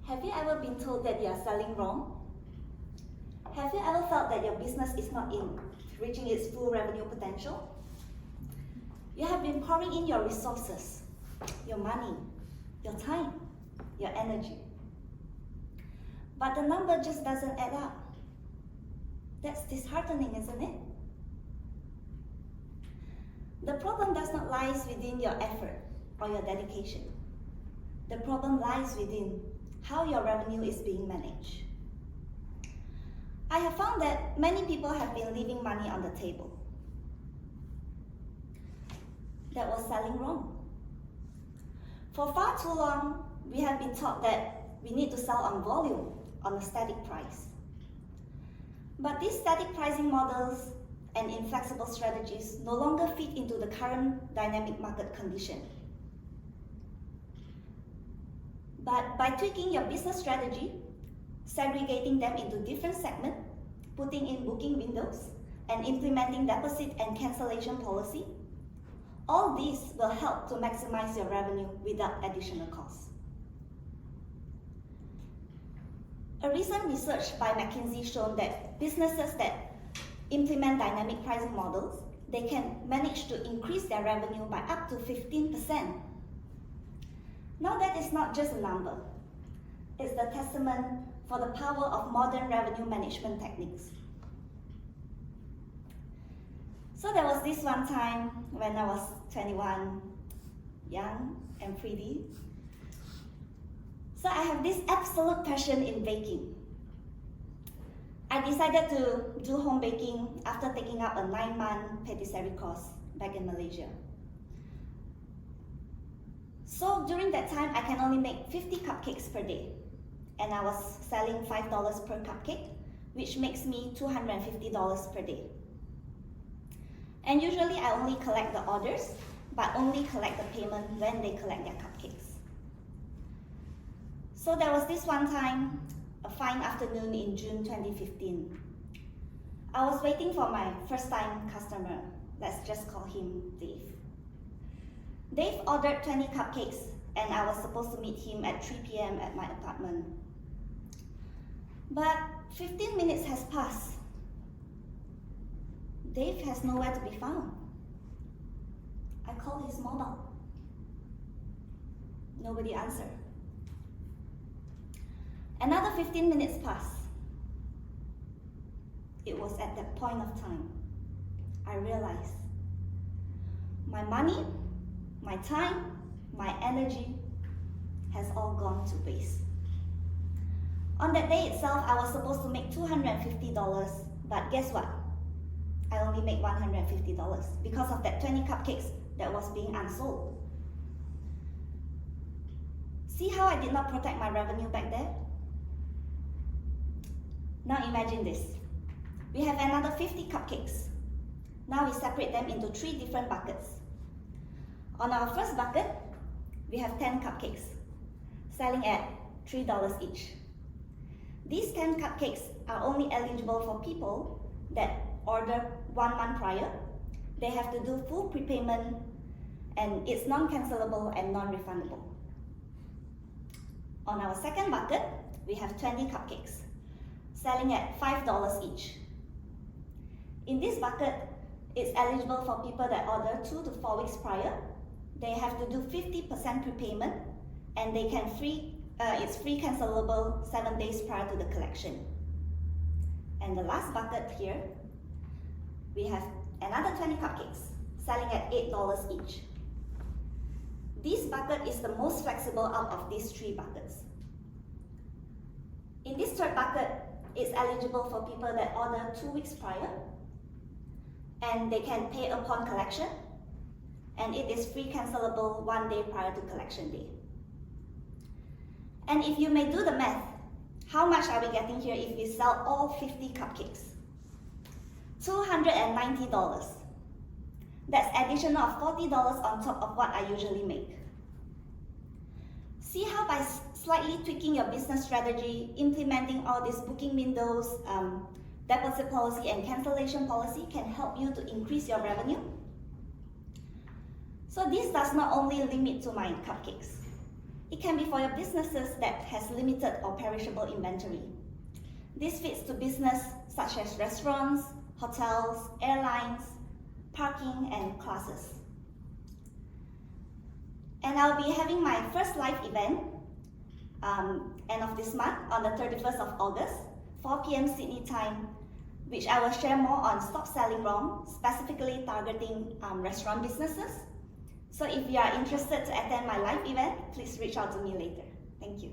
Have you ever been told that you are selling wrong? Have you ever felt that your business is not reaching its full revenue potential? You have been pouring in your resources, your money, your time, your energy. But the number just doesn't add up. That's disheartening, isn't it? The problem does not lie within your effort or your dedication. The problem lies within how your revenue is being managed. I have found that many people have been leaving money on the table. That was selling wrong. For far too long, we have been taught that we need to sell on volume, on a static price. But these static pricing models and inflexible strategies no longer fit into the current dynamic market condition. But by tweaking your business strategy, segregating them into different segments, putting in booking windows, and implementing deposit and cancellation policy, all these will help to maximize your revenue without additional costs. A recent research by McKinsey shown that businesses that implement dynamic pricing models, they can manage to increase their revenue by up to 15%. Now that is not just a number. It's the testament for the power of modern revenue management techniques. So there was this one time when I was 21, young and pretty. So I have this absolute passion in baking. I decided to do home baking after taking up a 9-month patisserie course back in Malaysia. So during that time, I can only make 50 cupcakes per day. And I was selling $5 per cupcake, which makes me $250 per day. And usually I only collect the orders, but only collect the payment when they collect their cupcakes. So there was this one time, a fine afternoon in June 2015. I was waiting for my first time customer. Let's just call him Dave. Dave ordered 20 cupcakes and I was supposed to meet him at 3 p.m. at my apartment. But 15 minutes has passed. Dave has nowhere to be found. I called his mobile. Nobody answered. Another 15 minutes passed. It was at that point of time I realized my money, my time, my energy has all gone to waste. On that day itself, I was supposed to make $250, but guess what? I only made $150 because of that 20 cupcakes that was being unsold. See how I did not protect my revenue back there? Now imagine this. We have another 50 cupcakes. Now we separate them into 3 different buckets. On our first bucket, we have 10 cupcakes, selling at $3 each. These 10 cupcakes are only eligible for people that order 1 month prior. They have to do full prepayment and it's non-cancelable and non-refundable. On our second bucket, we have 20 cupcakes, selling at $5 each. In this bucket, it's eligible for people that order 2 to 4 weeks prior. They have to do 50% prepayment and they can it's free cancelable 7 days prior to the collection. And the last bucket here, we have another 20 cupcakes, selling at $8 each. This bucket is the most flexible out of these 3 buckets. In this third bucket, it's eligible for people that order 2 weeks prior, and they can pay upon collection, and it is free cancelable 1 day prior to collection day. And if you may do the math, how much are we getting here if we sell all 50 cupcakes? $290. That's additional of $40 on top of what I usually make. See how by slightly tweaking your business strategy, implementing all these booking windows, deposit policy and cancellation policy can help you to increase your revenue? So this does not only limit to my cupcakes. It can be for your businesses that has limited or perishable inventory. This fits to business such as restaurants, hotels, airlines, parking, and classes. And I'll be having my first live event end of this month on the 31st of August, 4 p.m. Sydney time, which I will share more on Stop Selling Wrong, specifically targeting restaurant businesses. So if you are interested to attend my live event, please reach out to me later. Thank you.